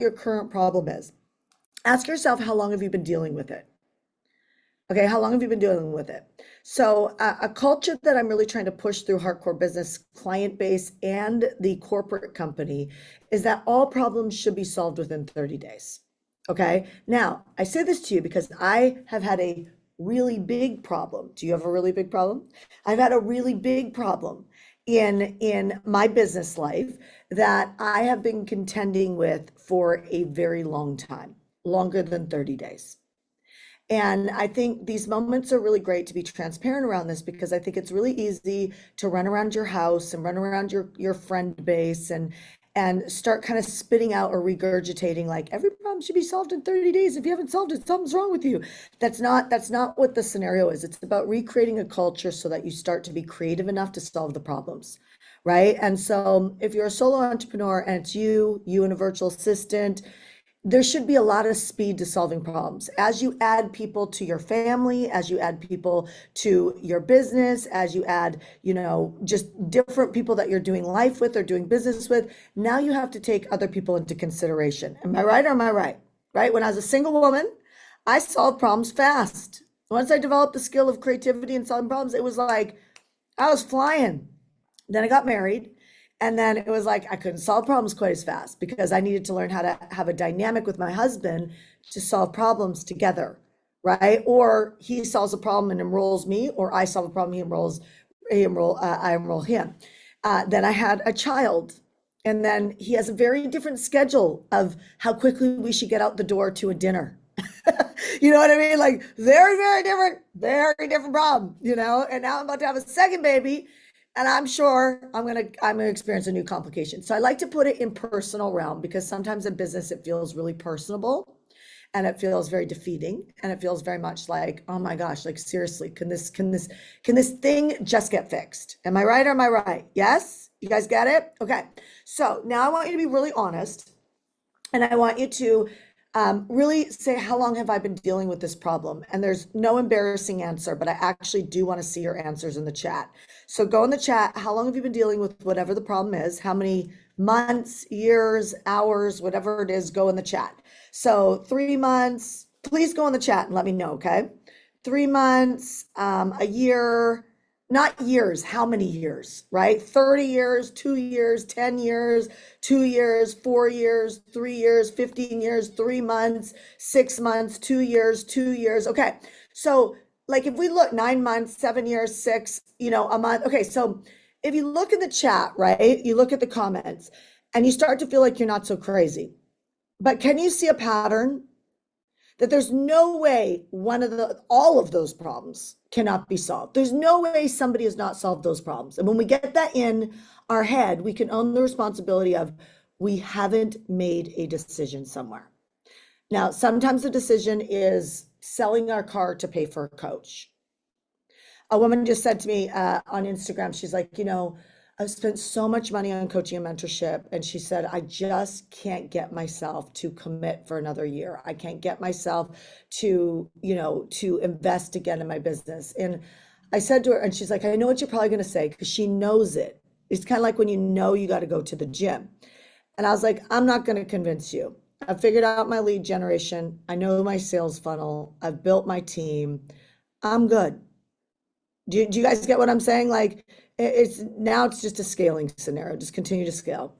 your current problem is. Ask yourself, how long have you been dealing with it? Okay, how long have you been dealing with it? So, a culture that I'm really trying to push through Hardcore Business client base and the corporate company is that all problems should be solved within 30 days. Okay, now I say this to you because I have had a really big problem. Do you have a really big problem? I've had a really big problem in my business life that I have been contending with for a very long time, longer than 30 days. And I think these moments are really great to be transparent around this because I think it's really easy to run around your house and run around your friend base and start kind of spitting out or regurgitating like every problem should be solved in 30 days. If you haven't solved it, something's wrong with you. That's not what the scenario is. It's about recreating a culture so that you start to be creative enough to solve the problems. Right. And so if you're a solo entrepreneur and it's you and a virtual assistant, there should be a lot of speed to solving problems. As you add people to your family, as you add people to your business, as you add, just different people that you're doing life with or doing business with, now you have to take other people into consideration. Am I right or am I right? Right? When I was a single woman, I solved problems fast. Once I developed the skill of creativity and solving problems, it was like I was flying. Then I got married. And then it was like I couldn't solve problems quite as fast because I needed to learn how to have a dynamic with my husband to solve problems together, right? Or he solves a problem and enrolls me, or I solve a problem, I enroll him. Then I had a child, and then he has a very different schedule of how quickly we should get out the door to a dinner. You know what I mean? Like very different problem, And now I'm about to have a second baby. And I'm sure I'm gonna experience a new complication. So I like to put it in personal realm because sometimes in business it feels really personable and it feels very defeating and it feels very much like, oh my gosh, like seriously, can this thing just get fixed? Am I right or am I right? Yes? You guys get it? Okay. So now I want you to be really honest and I want you to really say, how long have I been dealing with this problem? And there's no embarrassing answer, but I actually do want to see your answers in the chat. So go in the chat. How long have you been dealing with whatever the problem is? How many months, years, hours, whatever it is, go in the chat. So 3 months, please go in the chat and let me know, okay? 3 months, a year, not years, how many years, right? 30 years, 2 years, 10 years, 2 years, 4 years, 3 years, 15 years, 3 months, 6 months, 2 years, 2 years. Okay. So like if we look 9 months, 7 years, 6, a month. Okay. So if you look in the chat, right, you look at the comments and you start to feel like you're not so crazy, but can you see a pattern? That there's no way all of those problems cannot be solved. There's no way somebody has not solved those problems. And when we get that in our head, we can own the responsibility of we haven't made a decision somewhere. Now, sometimes the decision is selling our car to pay for a coach. A woman just said to me on Instagram, she's like, I've spent so much money on coaching and mentorship. And she said, I just can't get myself to commit for another year. I can't get myself to invest again in my business. And I said to her, and she's like, I know what you're probably going to say, because she knows it. It's kind of like when you got to go to the gym. And I was like, I'm not going to convince you. I've figured out my lead generation. I know my sales funnel. I've built my team. I'm good. Do you guys get what I'm saying? Like, it's just a scaling scenario. Just continue to scale.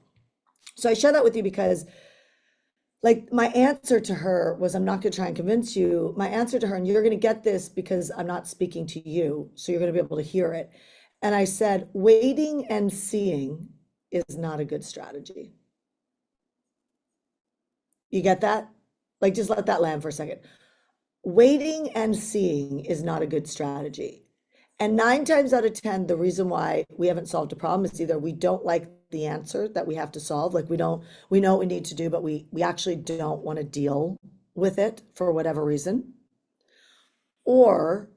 So I share that with you because like my answer to her was, I'm not going to try and convince you. My answer to her, and you're going to get this because I'm not speaking to you, so you're going to be able to hear it. And I said, waiting and seeing is not a good strategy. You get that? Like, just let that land for a second. Waiting and seeing is not a good strategy. And 9 times out of 10, the reason why we haven't solved a problem is either we don't like the answer that we have to solve. Like we know what we need to do, but we actually don't want to deal with it for whatever reason. Or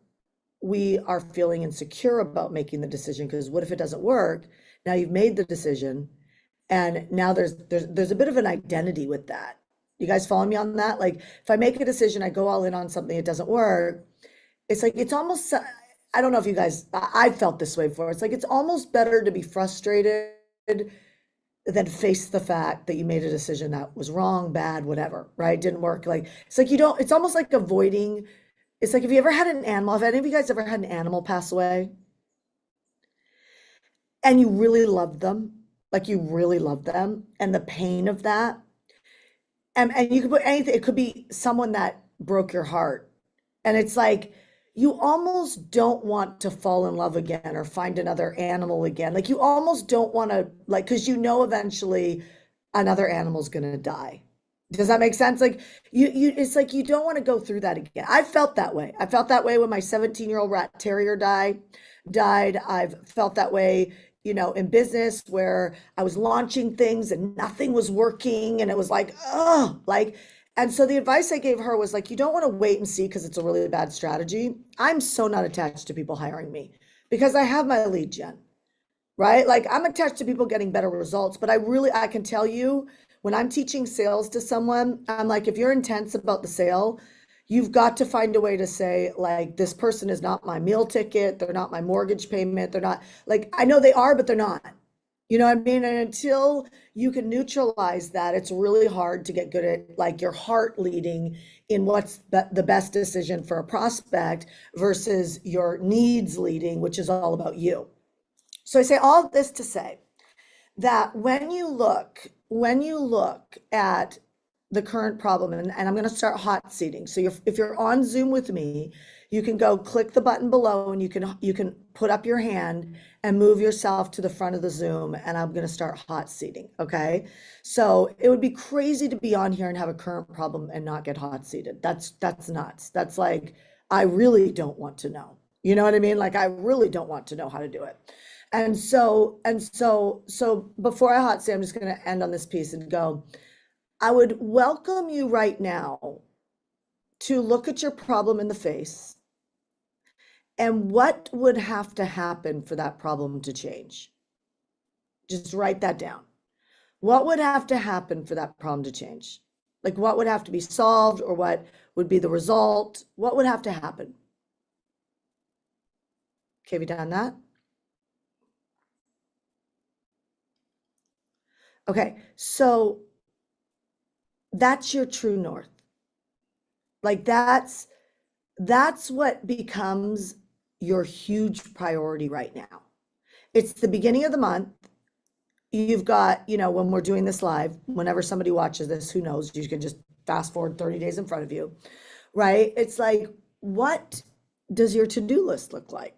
we are feeling insecure about making the decision because what if it doesn't work? Now you've made the decision and now there's a bit of an identity with that. You guys follow me on that? Like if I make a decision, I go all in on something, it doesn't work. It's like, it's almost, I don't know if you guys, I felt this way before. It's like, it's almost better to be frustrated than face the fact that you made a decision that was wrong, bad, whatever, right? Didn't work. Like, it's like you don't, it's almost like avoiding, it's like, have you ever had an animal, have any of you guys ever had an animal pass away and you really loved them? Like you really loved them and the pain of that. And you could put anything, it could be someone that broke your heart. And it's like, you almost don't want to fall in love again or find another animal again. Like you almost don't want to, like, because you know eventually another animal's gonna die. Does that make sense? Like it's like you don't want to go through that again. I felt that way. I felt that way when my 17-year-old rat terrier died. I've felt that way, in business where I was launching things and nothing was working, and it was like, oh, like, and so the advice I gave her was like, you don't want to wait and see because it's a really bad strategy. I'm so not attached to people hiring me because I have my lead gen, right? Like I'm attached to people getting better results, but I can tell you when I'm teaching sales to someone, I'm like, if you're intense about the sale, you've got to find a way to say, like, this person is not my meal ticket. They're not my mortgage payment. They're not, like, I know they are, but they're not. You know what I mean? And until you can neutralize that, it's really hard to get good at like your heart leading in what's the best decision for a prospect versus your needs leading, which is all about you. So I say all this to say that when you look at the current problem, and I'm going to start hot seating. So if you're on Zoom with me, you can go click the button below and you can put up your hand and move yourself to the front of the Zoom, and I'm going to start hot seating. Okay. So it would be crazy to be on here and have a current problem and not get hot seated. That's nuts. That's like, I really don't want to know. You know what I mean? Like, I really don't want to know how to do it. And so before I hot seat, I'm just going to end on this piece and go, I would welcome you right now to look at your problem in the face and what would have to happen for that problem to change. Just write that down. What would have to happen for that problem to change? Like what would have to be solved or what would be the result? What would have to happen? Okay, have you done that? Okay, so that's your true north. Like that's what becomes your huge priority right now. It's the beginning of the month. You've got, when we're doing this live, whenever somebody watches this, who knows, you can just fast forward 30 days in front of you, right? It's like, what does your to-do list look like?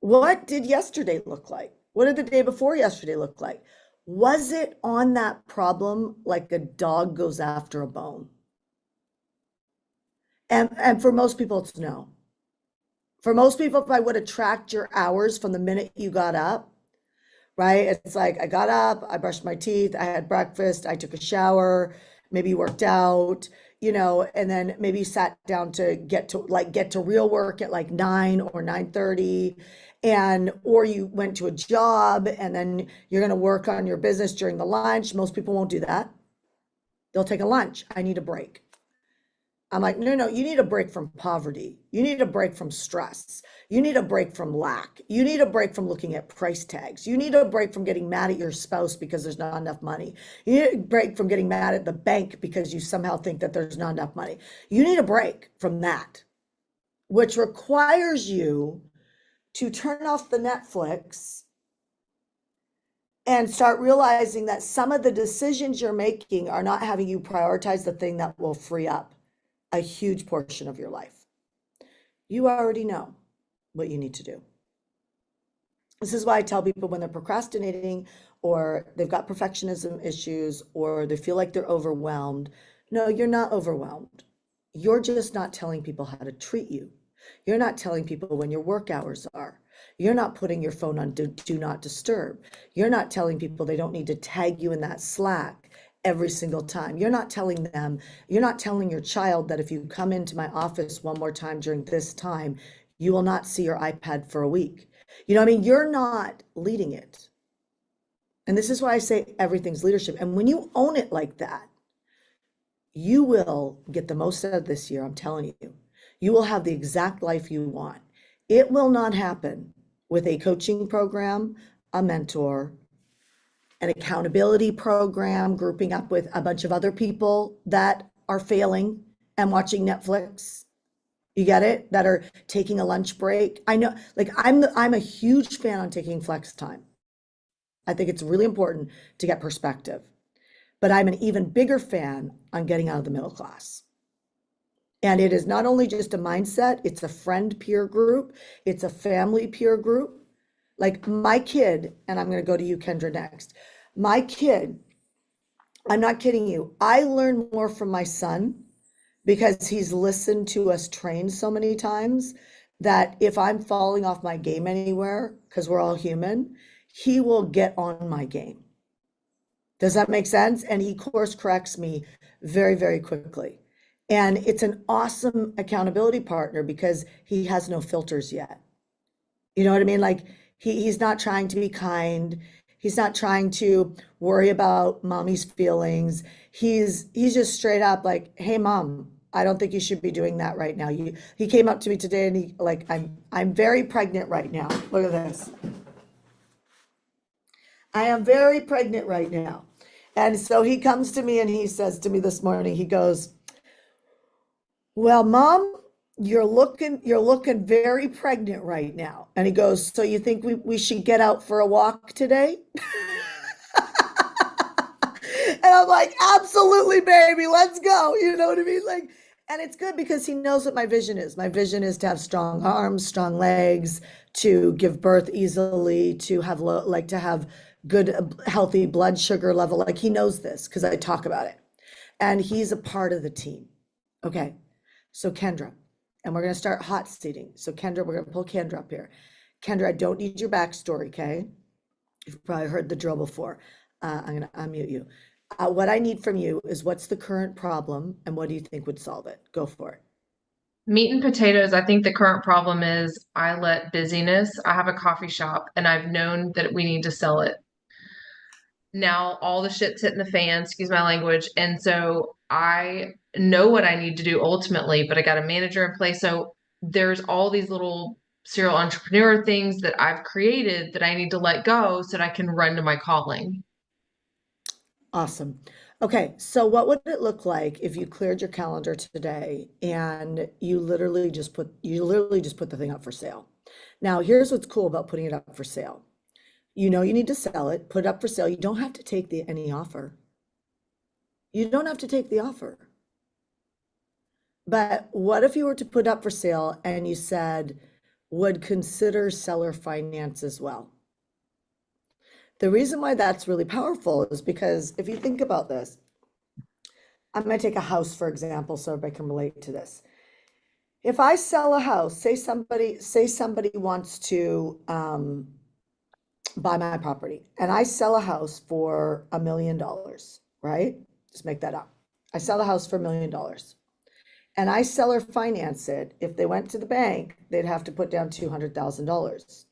What did yesterday look like? What did the day before yesterday look like? Was it on that problem like a dog goes after a bone? And for most people, it's no. For most people, if I would have tracked your hours from the minute you got up, right? It's like I got up, I brushed my teeth, I had breakfast, I took a shower, maybe worked out, and then maybe sat down to get to real work at like 9 or 9:30, or you went to a job and then you're going to work on your business during the lunch. Most people won't do that. They'll take a lunch. I need a break. I'm like, no, you need a break from poverty. You need a break from stress. You need a break from lack. You need a break from looking at price tags. You need a break from getting mad at your spouse because there's not enough money. You need a break from getting mad at the bank because you somehow think that there's not enough money. You need a break from that, which requires you to turn off the Netflix and start realizing that some of the decisions you're making are not having you prioritize the thing that will free up a huge portion of your life. You already know what you need to do. This is why I tell people when they're procrastinating or they've got perfectionism issues or they feel like they're overwhelmed. No, you're not overwhelmed. You're just not telling people how to treat you. You're not telling people when your work hours are. You're not putting your phone on do not disturb. You're not telling people they don't need to tag you in that Slack every single time. You're not telling your child that if you come into my office one more time during this time, you will not see your iPad for a week. You know what I mean? You're not leading it. And this is why I say everything's leadership. And when you own it like that, you will get the most out of this year. I'm telling you, you will have the exact life you want. It will not happen with a coaching program, a mentor, an accountability program, grouping up with a bunch of other people that are failing and watching Netflix. You get it? That are taking a lunch break. I know, like I'm a huge fan on taking flex time. I think it's really important to get perspective. But I'm an even bigger fan on getting out of the middle class. And it is not only just a mindset, it's a friend peer group, it's a family peer group. Like my kid, and I'm going to go to you, Kendra, next. My kid, I'm not kidding you, I learn more from my son because he's listened to us train so many times that if I'm falling off my game anywhere, because we're all human, he will get on my game. Does that make sense? And he course corrects me very, very quickly. And it's an awesome accountability partner because he has no filters yet. You know what I mean? Like he's not trying to be kind. He's not trying to worry about mommy's feelings. He's just straight up like, "Hey mom, I don't think you should be doing that right now." He came up to me today and he like, I'm very pregnant right now. Look at this. I am very pregnant right now. And so he comes to me and he says to me this morning, he goes, "Well, mom, you're looking very pregnant right now." And he goes, "So you think we should get out for a walk today?" And I'm like, "Absolutely, baby, let's go." You know what I mean? Like, and it's good because he knows what my vision is. My vision is to have strong arms, strong legs, to give birth easily, to have like to have good, healthy blood sugar level. Like he knows this because I talk about it. And he's a part of the team. Okay. So Kendra, and we're going to start hot seating. So Kendra, we're going to pull Kendra up here. Kendra, I don't need your backstory, okay? You've probably heard the drill before. I'm going to unmute you. What I need from you is what's the current problem and what do you think would solve it? Go for it. Meat and potatoes, I think the current problem is I let busyness. I have a coffee shop and I've known that we need to sell it. Now all the shit's hitting the fan, excuse my language. And so I know what I need to do ultimately, but I got a manager in place. So there's all these little serial entrepreneur things that I've created that I need to let go so that I can run to my calling. Awesome. Okay, so what would it look like if you cleared your calendar today and you literally just put the thing up for sale? Now, here's what's cool about putting it up for sale. You know you need to sell it, put it up for sale. You don't have to take any offer. You don't have to take the offer. But what if you were to put up for sale and you said, would consider seller finance as well? The reason why that's really powerful is because if you think about this, I'm going to take a house, for example, so everybody can relate to this. If I sell a house, say somebody wants to buy my property and I sell a house for $1 million, right? Just make that up. I sell a house for $1 million and I seller finance it. If they went to the bank, they'd have to put down $200,000.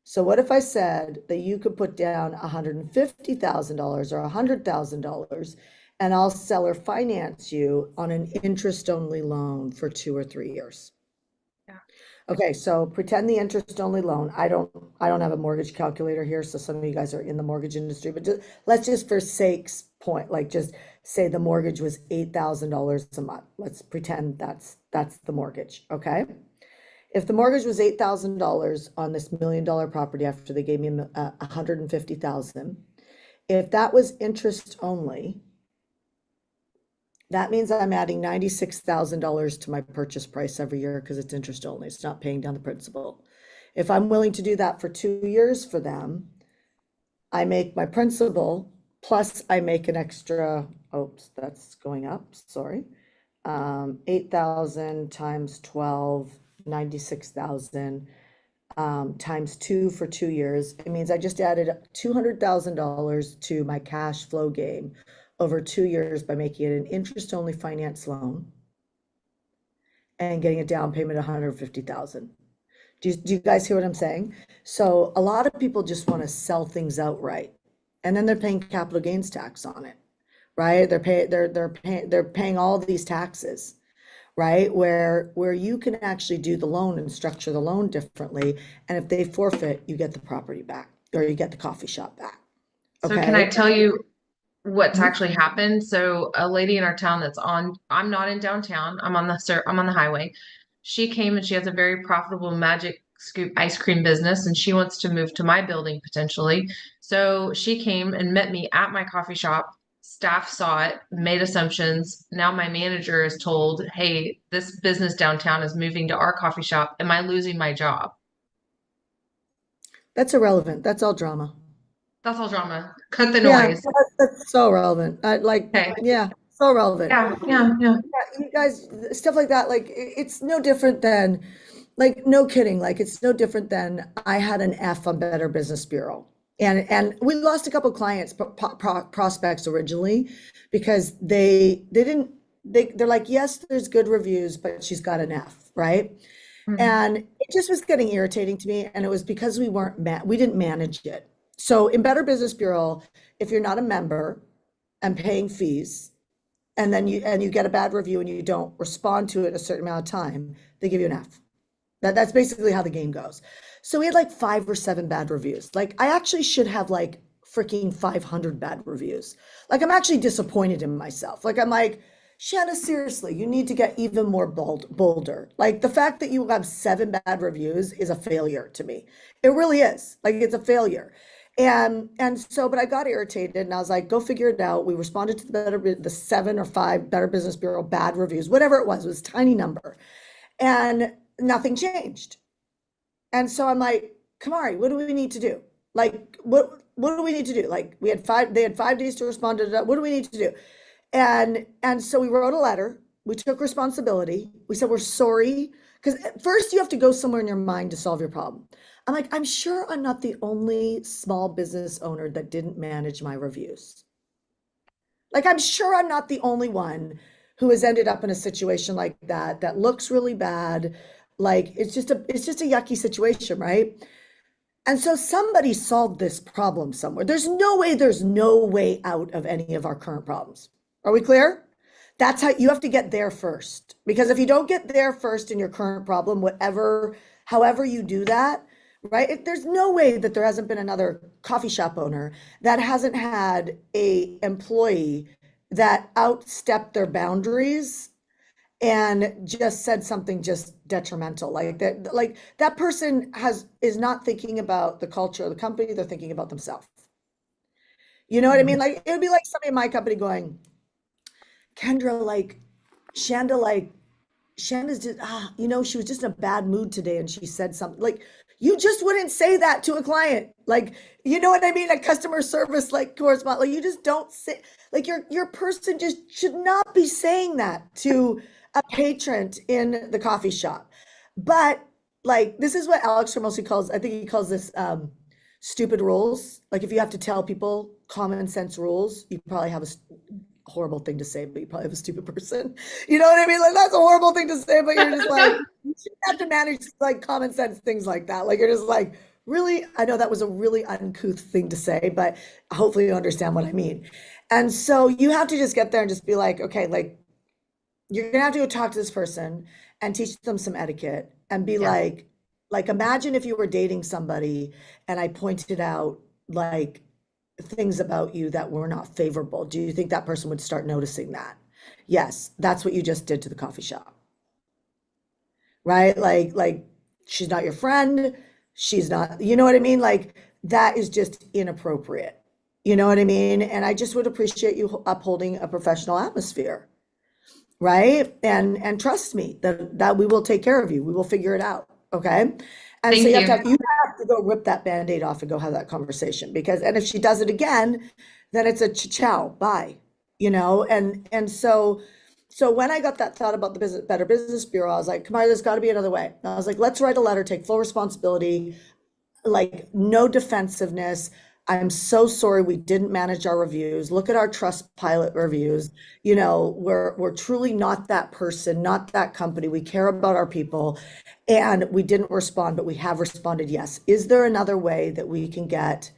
So what if I said that you could put down $150,000 or $100,000 and I'll seller finance you on an interest-only loan for 2 or 3 years? Yeah. Okay, so pretend the interest-only loan. I don't have a mortgage calculator here, so some of you guys are in the mortgage industry, but let's just for sake's point, like just say the mortgage was $8,000 a month. Let's pretend that's the mortgage, okay? If the mortgage was $8,000 on this $1 million property after they gave me 150,000, if that was interest only, that means I'm adding $96,000 to my purchase price every year because it's interest only. It's not paying down the principal. If I'm willing to do that for 2 years for them, I make my principal plus I make an extra, oops, that's going up, sorry. 8,000 times 12, 96,000 times 2 for 2 years. It means I just added $200,000 to my cash flow game over 2 years by making it an interest-only finance loan and getting a down payment of 150,000. Do you guys hear what I'm saying? So a lot of people just want to sell things outright, and then they're paying capital gains tax on it, right? They're paying all these taxes, right? Where you can actually do the loan and structure the loan differently, and if they forfeit, you get the property back or you get the coffee shop back. So can I Okay. tell you what's Mhm. actually happened? So a lady in our town that's on, I'm not in downtown. I'm on the highway. She came and she has a very profitable Magic Scoop ice cream business and she wants to move to my building potentially. So she came and met me at my coffee shop. Staff saw it, made assumptions. Now my manager is told, "Hey, this business downtown is moving to our coffee shop. Am I losing my job?" That's irrelevant. That's all drama. That's all drama. Cut the Yeah, noise. that's so relevant. Okay. Yeah, so relevant. Yeah, yeah, yeah. Yeah, you guys, stuff like that, like it's no different than, like, no kidding, like it's no different than I had an F on Better Business Bureau. And we lost a couple clients, prospects originally, because they didn't, they're like, yes, there's good reviews, but she's got an F, right? Mhm. And it just was getting irritating to me. And it was because we didn't manage it. So in Better Business Bureau, if you're not a member and paying fees, and then you get a bad review and you don't respond to it a certain amount of time, they give you an F. That's basically how the game goes. So we had like 5 or 7 bad reviews. Like I actually should have like freaking 500 bad reviews. Like I'm actually disappointed in myself. Like I'm like, Shanda, seriously, you need to get even more bolder. Like the fact that you have 7 bad reviews is a failure to me. It really is. Like it's a failure. And so, but I got irritated and I was like, go figure it out. We responded to the 7 or 5 Better Business Bureau bad reviews, whatever it was a tiny number. And nothing changed. And so I'm like, Kamari, what do we need to do? Like, what do we need to do? Like, they had 5 days to respond to that. What do we need to do? And so we wrote a letter. We took responsibility. We said we're sorry, because at first you have to go somewhere in your mind to solve your problem. I'm like, I'm sure I'm not the only small business owner that didn't manage my reviews. Like, I'm sure I'm not the only one who has ended up in a situation like that that looks really bad. Like, it's just a yucky situation, right? And so somebody solved this problem somewhere. There's no way out of any of our current problems. Are we clear? That's how you have to get there first. Because if you don't get there first in your current problem, however you do that, right? There's no way that there hasn't been another coffee shop owner that hasn't had a employee that outstepped their boundaries and just said something just detrimental, like that person is not thinking about the culture of the company, they're thinking about themselves. You know what I mean? Mhm. Like it would be like somebody in my company going, Kendra, like Shanda, like Shanda's just, she was just in a bad mood today and she said something. Like, you just wouldn't say that to a client. Like, you know what I mean? A customer service, like, correspond. Like, you just don't say, like, your person just should not be saying that to a patron in the coffee shop. But, like, this is what Alex Hermosi calls, I think he calls this stupid rules. Like, if you have to tell people common sense rules, you probably have a horrible thing to say, but you probably have a stupid person. You know what I mean? Like that's a horrible thing to say, but you're just like, you shouldn't have to manage like common sense things like that. Like you're just like, really? I know that was a really uncouth thing to say, but hopefully you understand what I mean. And so you have to just get there and just be like, okay, like you're gonna have to go talk to this person and teach them some etiquette and be Yeah. like imagine if you were dating somebody and I pointed out like things about you that were not favorable. Do you think that person would start noticing that? Yes, that's what you just did to the coffee shop, right? Like she's not your friend. She's not, you know what I mean? Like that is just inappropriate. You know what I mean? And I just would appreciate you upholding a professional atmosphere, right? And trust me that we will take care of you. We will figure it out. Okay. And so Thank you. you have to go rip that band-aid off and go have that conversation because and if she does it again, then it's a ciao, bye. And so when I got that thought about the Better Business Bureau, I was like, come on, there's got to be another way. And I was like, let's write a letter, take full responsibility, like no defensiveness. I'm so sorry we didn't manage our reviews. Look at our trust pilot reviews. We're truly not that person, not that company. We care about our people and we didn't respond, but we have responded. Yes. Is there another way that we can get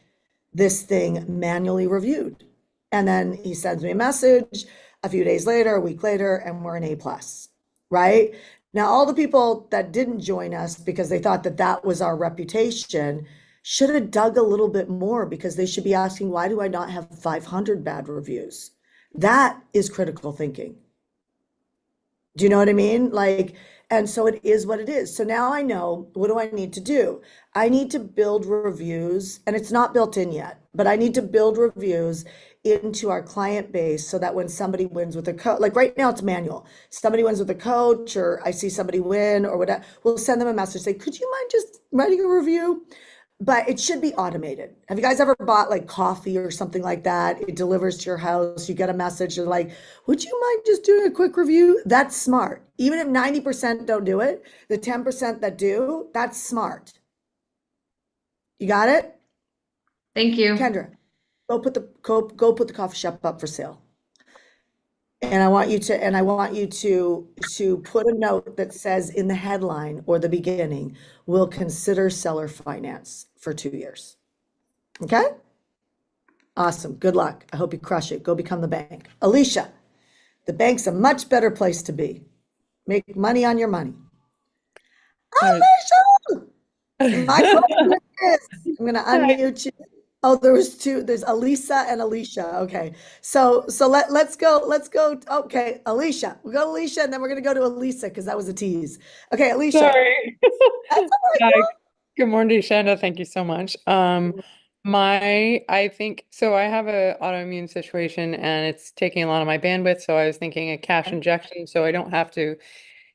this thing manually reviewed? And then he sends me a message a few days later, a week later, and we're an A plus, right? Now, all the people that didn't join us because they thought that that was our reputation, should have dug a little bit more because they should be asking, why do I not have 500 bad reviews? That is critical thinking. Do you know what I mean? Like, and so it is what it is. So now I know, what do I need to do? I need to build reviews, and it's not built in yet, but I need to build reviews into our client base so that when somebody wins with a coach, like right now it's manual. Somebody wins with a coach, or I see somebody win or whatever, we'll send them a message, say, could you mind just writing a review? But it should be automated. Have you guys ever bought like coffee or something like that? It delivers to your house. You get a message and like, would you mind just doing a quick review? That's smart. Even if 90% don't do it, the 10% that do, that's smart. You got it? Thank you. Kendra, go put the coffee shop up for sale. And I want you to put a note that says in the headline or the beginning, we'll consider seller finance for 2 years. Okay? Awesome. Good luck. I hope you crush it. Go become the bank. Alicia, the bank's a much better place to be. Make money on your money. Alicia! My question is, I'm going to unmute you. Oh, there was two. There's Elisa and Alicia. Okay. So let's go. Okay, Alicia. We'll go Alicia, and then we're gonna go to Elisa because that was a tease. Okay, Alicia. Sorry. That's all right, Hi. girl. Good morning, Shanda. Thank you so much. I think so. I have a autoimmune situation and it's taking a lot of my bandwidth. So I was thinking a cash injection so I don't have to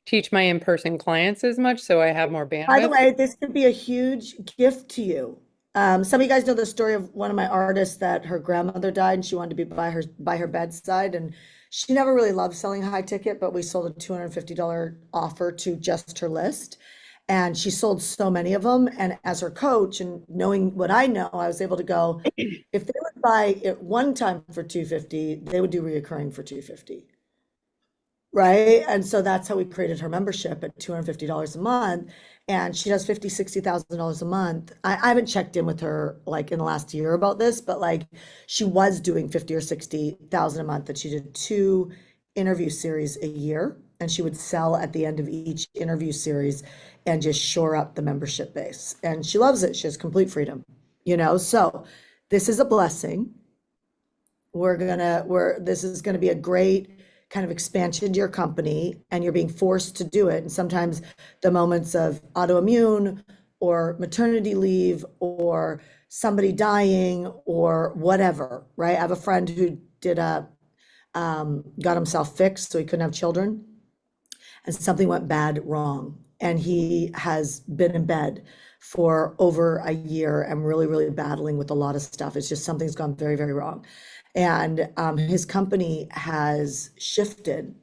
teach my in-person clients as much. So I have more By the bandwidth. way, this could be a huge gift to you. Some of you guys know the story of one of my artists that her grandmother died and she wanted to be by her bedside, and she never really loved selling high ticket, but we sold a $250 offer to just her list. And she sold so many of them. And as her coach and knowing what I know, I was able to go, if they would buy it one time for 250, they would do reoccurring for 250. Right. And so that's how we created her membership at $250 a month. And she does $50,000, $60,000 a month. I haven't checked in with her like in the last year about this, but like she was doing 50 or 60,000 a month, and she did 2 interview series a year. And she would sell at the end of each interview series and just shore up the membership base. And she loves it. She has complete freedom, So this is a blessing. This is gonna be a great kind of expansion to your company, and you're being forced to do it. And sometimes the moments of autoimmune or maternity leave or somebody dying or whatever, right? I have a friend who got himself fixed so he couldn't have children, and something went bad wrong. And he has been in bed for over a year and really, really battling with a lot of stuff. It's just something's gone very, very wrong. And his company has shifted,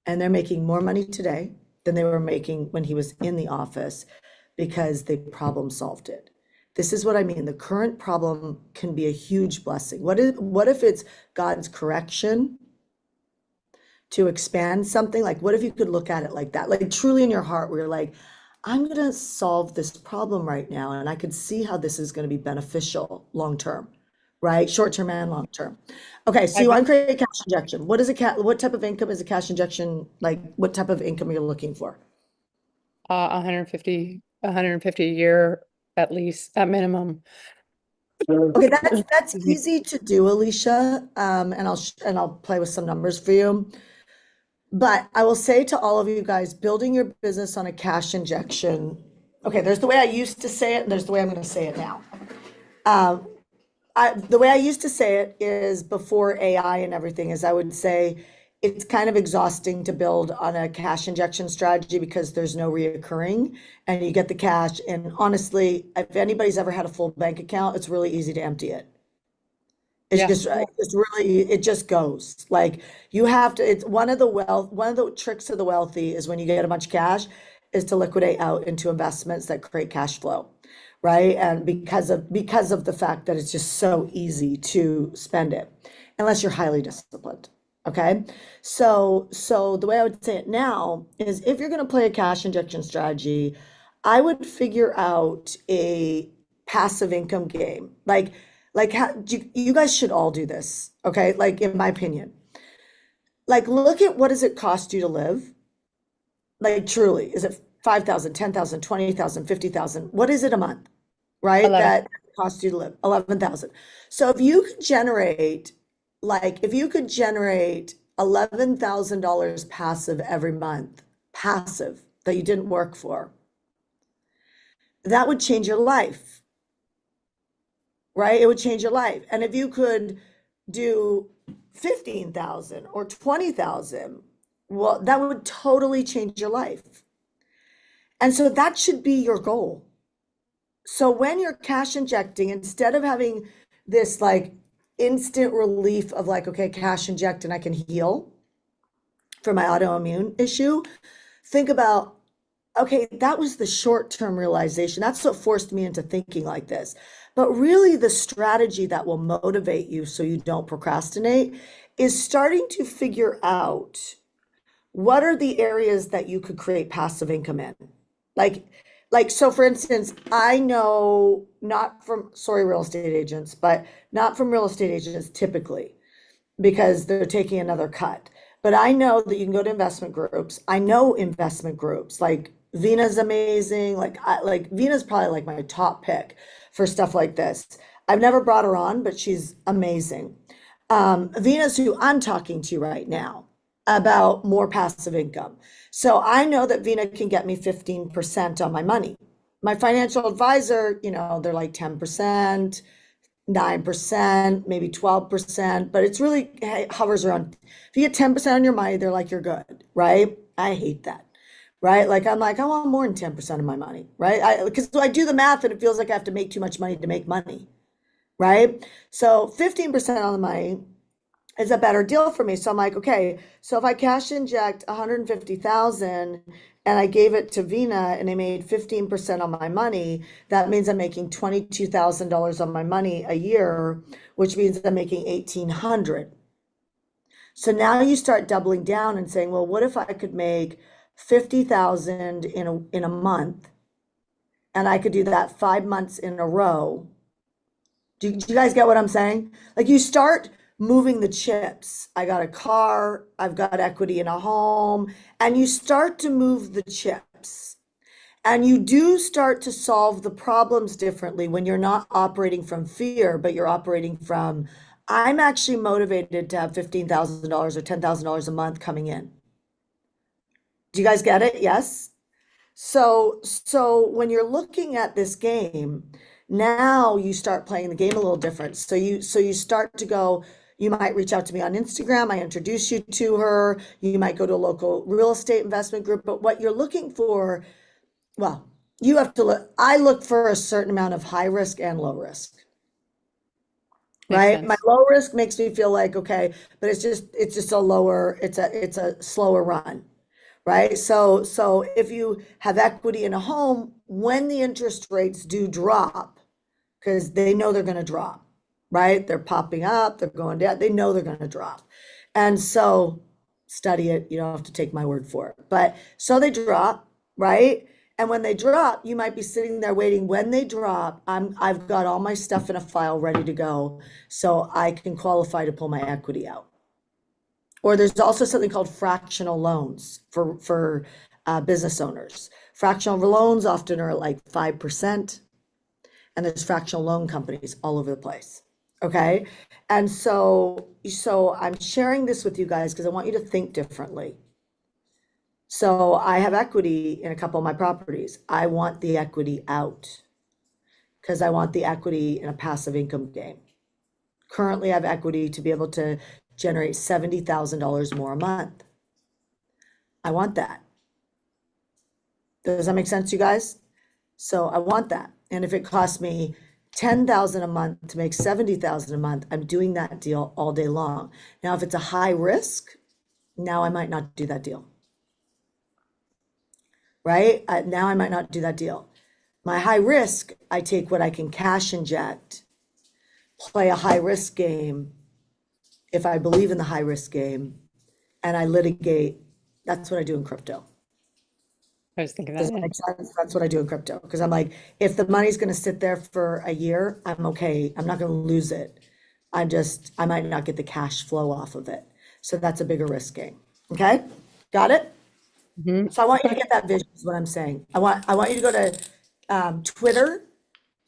and they're making more money today than they were making when he was in the office because they problem solved it. This is what I mean. The current problem can be a huge blessing. What if it's God's correction to expand something? Like, what if you could look at it like that? Like truly in your heart, where you're like, I'm going to solve this problem right now, and I could see how this is going to be beneficial long term. Right? Short term and long term. Okay, so you want to create a cash injection. What type of income is a cash injection? Like what type of income are you looking for? 150 a year at least, at minimum. Okay, that's easy to do, Alicia. And I'll play with some numbers for you. But I will say to all of you guys, building your business on a cash injection. Okay, there's the way I used to say it, and there's the way I'm going to say it now. The way I used to say it is before AI and everything is I would say it's kind of exhausting to build on a cash injection strategy because there's no reoccurring and you get the cash. And honestly, if anybody's ever had a full bank account, it's really easy to empty it. It just goes like you have to. It's one of the tricks of the wealthy is when you get a bunch of cash is to liquidate out into investments that create cash flow. Right. And because of the fact that it's just so easy to spend it, unless you're highly disciplined. Okay. So the way I would say it now is if you're going to play a cash injection strategy, I would figure out a passive income game. Like how you guys should all do this. Okay. Like in my opinion, like look at what does it cost you to live? Like truly, is it 5,000, 10,000, 20,000, 50,000? What is it a month? right? 11. That costs you to live, 11,000. So if you could generate, $11,000 passive every month, passive that you didn't work for, that would change your life, right? It would change your life. And if you could do 15,000 or 20,000, well, that would totally change your life. And so that should be your goal. So when you're cash injecting, instead of having this like instant relief of like, okay, cash inject and I can heal for my autoimmune issue, think about, okay, that was the short-term realization. That's what forced me into thinking like this. But really, the strategy that will motivate you so you don't procrastinate is starting to figure out what are the areas that you could create passive income in. Like, so for instance, I know not from, sorry, real estate agents, but not from real estate agents typically, because they're taking another cut. But I know that you can go to investment groups. I know investment groups like Vina's amazing. Like Vina's probably like my top pick for stuff like this. I've never brought her on, but she's amazing. Vina's who I'm talking to right now about more passive income. So I know that Vina can get me 15% on my money. My financial advisor, they're like 10%, 9%, maybe 12%, but it's really hovers around. If you get 10% on your money, they're like, you're good, right? I hate that, right? Like, I'm like, I want more than 10% of my money, right? Because I do the math and it feels like I have to make too much money to make money, right? So 15% on the money is a better deal for me. So I'm like, okay, so if I cash inject 150,000 and I gave it to Vina and I made 15% on my money, that means I'm making $22,000 on my money a year, which means I'm making 1,800. So now you start doubling down and saying, well, what if I could make 50,000 in a month and I could do that 5 months in a row? Do you guys get what I'm saying? Like you start moving the chips. I got a car, I've got equity in a home, and you start to move the chips. And you do start to solve the problems differently when you're not operating from fear, but you're operating from, I'm actually motivated to have $15,000 or $10,000 a month coming in. Do you guys get it? Yes? So when you're looking at this game, now you start playing the game a little different. So you start to go, you might reach out to me on Instagram, I introduce you to her, you might go to a local real estate investment group, but what you're looking for, well, you have to look, I look for a certain amount of high risk and low risk. Makes Right? My sense. low risk makes me feel like, okay, but it's just a lower, it's a slower run. Right? So if you have equity in a home, when the interest rates do drop, because they know they're going to drop, right? They're popping up, they're going down, they know they're going to drop. And so study it, you don't have to take my word for it. But so they drop, right? And when they drop, you might be sitting there waiting. When they drop, I've got all my stuff in a file ready to go, so I can qualify to pull my equity out. Or there's also something called fractional loans for business owners. Fractional loans often are like 5%, and there's fractional loan companies all over the place. Okay, and so I'm sharing this with you guys because I want you to think differently. So I have equity in a couple of my properties. I want the equity out because I want the equity in a passive income game. Currently, I have equity to be able to generate $70,000 more a month. I want that. Does that make sense, you guys? So I want that. And if it costs me 10,000 a month to make 70,000 a month, I'm doing that deal all day long. Now, if it's a high risk, now I might not do that deal. Right? Now I might not do that deal. My high risk, I take what I can cash inject, play a high risk game if I believe in the high risk game, and I litigate. That's what I do in crypto. I was thinking Does that, that yeah. make sense? That's what I do in crypto. Because I'm like, if the money's going to sit there for a year, I'm okay. I'm not going to lose it. I might not get the cash flow off of it. So that's a bigger risk game. Okay? Got it? Mhm. So I want you to get that vision is what I'm saying. I want you to go to Twitter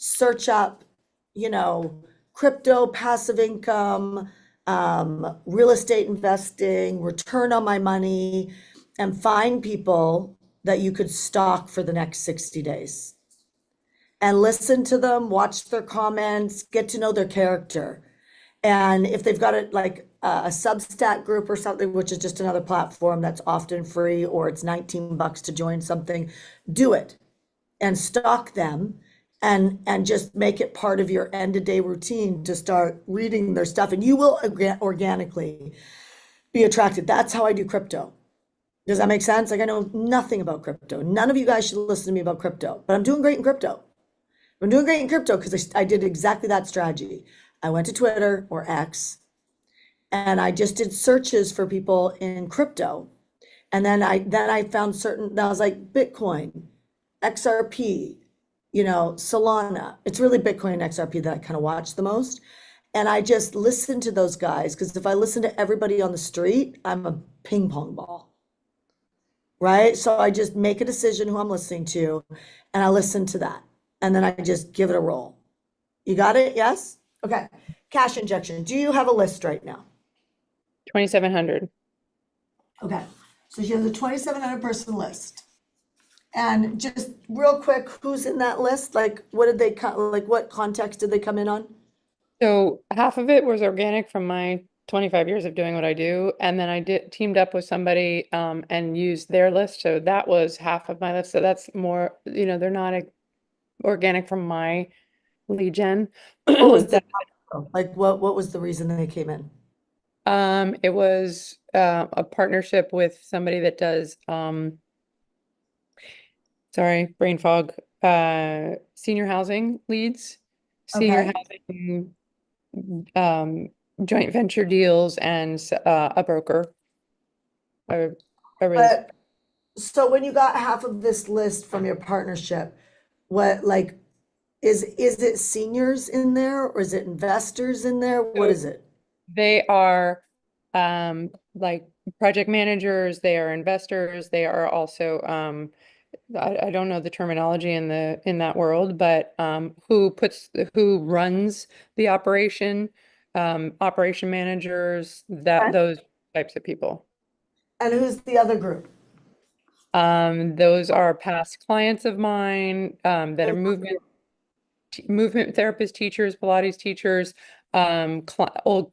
search up, crypto, passive income, real estate investing, return on my money, and find people that you could stalk for the next 60 days and listen to them, watch their comments, get to know their character. And if they've got it like a Substack group or something, which is just another platform that's often free, or it's $19 to join something, do it and stalk them and just make it part of your end of day routine to start reading their stuff, and you will organically be attracted. That's how I do crypto. Does that make sense? Like, I know nothing about crypto. None of you guys should listen to me about crypto, but I'm doing great in crypto. I'm doing great in crypto because I did exactly that strategy. I went to Twitter or X and I just did searches for people in crypto. And then I found certain, I was like Bitcoin, XRP, Solana. It's really Bitcoin and XRP that I kind of watch the most. And I just listen to those guys because if I listen to everybody on the street, I'm a ping pong ball. Right? So I just make a decision who I'm listening to and I listen to that. And then I just give it a roll. You got it? Yes? Okay. Cash injection. Do you have a list right now? 2,700. Okay. So she has a 2,700 person list. And just real quick, who's in that list? Like, what did they like? What context did they come in on? So half of it was organic from my 25 years of doing what I do. And then I teamed up with somebody and used their list. So that was half of my list. So that's more, they're not organic from my lead gen. What was That, like what was the reason they came in? it was a partnership with somebody that does sorry, brain fog, senior housing leads, senior Okay. housing joint venture deals, and a broker. But so when you got half of this list from your partnership, what like is it seniors in there or is it investors in there? What is it? They are like project managers, they are investors, they are also I don't know the terminology in that world, but who runs the operation managers, Okay. those types of people. And who's the other group? Those are past clients of mine that are movement therapist teachers, Pilates teachers, old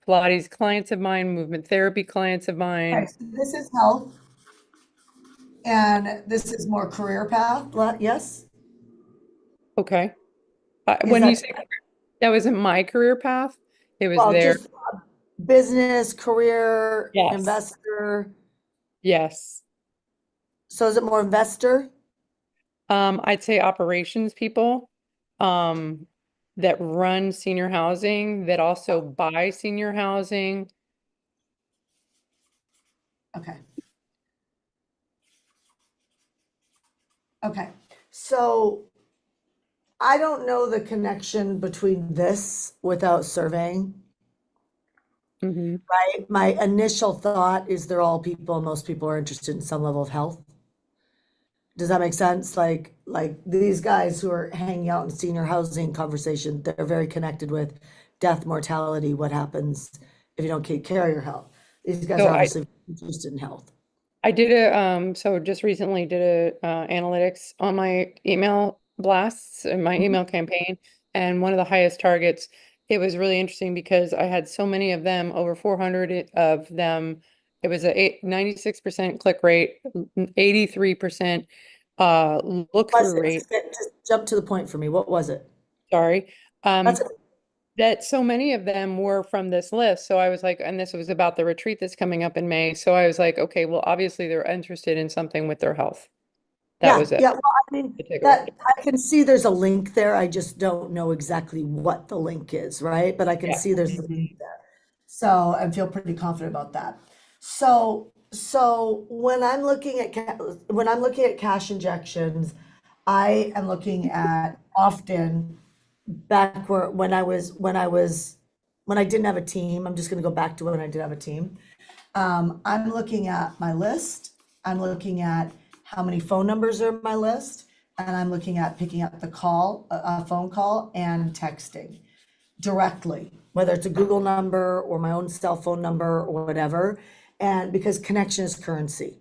Pilates clients of mine, movement therapy clients of Okay, mine. so this is health and this is more career path. Yes? Okay. Is When you that say that wasn't my career path, it was well, there. just business, career, Yes. investor? Yes. So is it more investor? I'd say operations people um, that run senior housing, that also buy senior housing. Okay. Okay. So I don't know the connection between this without surveying, Mhm. right? My initial thought is they're all people, most people are interested in some level of health. Does that make sense? Like these guys who are hanging out in senior housing conversation, they're very connected with death, mortality, what happens if you don't take care of your health. These guys So are obviously interested in health. I did so just recently did a analytics on my email blasts and my Mhm. email campaign, and one of the highest targets. It was really interesting because I had so many of them, over 400 of them. It was a 96% click rate, 83% look Was through it? rate. Just jump to the point for me. What was it? Sorry. That's That so many of them were from this list. So I was like, and this was about the retreat that's coming up in May. So I was like, okay, well, obviously they're interested in something with their health. That yeah, was it. yeah. Well, I mean, The takeaway. that I can see there's a link there. I just don't know exactly what the link is, right? But I can Yeah. see there's a Mhm. link there. So I feel pretty confident about that. So when I'm looking at when I'm looking at cash injections, I am looking at often back where when I didn't have a team. I'm just going to go back to when I did have a team. I'm looking at my list. I'm looking at how many phone numbers are in my list. and I'm looking at picking up the call, a phone call, and texting directly, whether it's a Google number or my own cell phone number or whatever. And because connection is currency.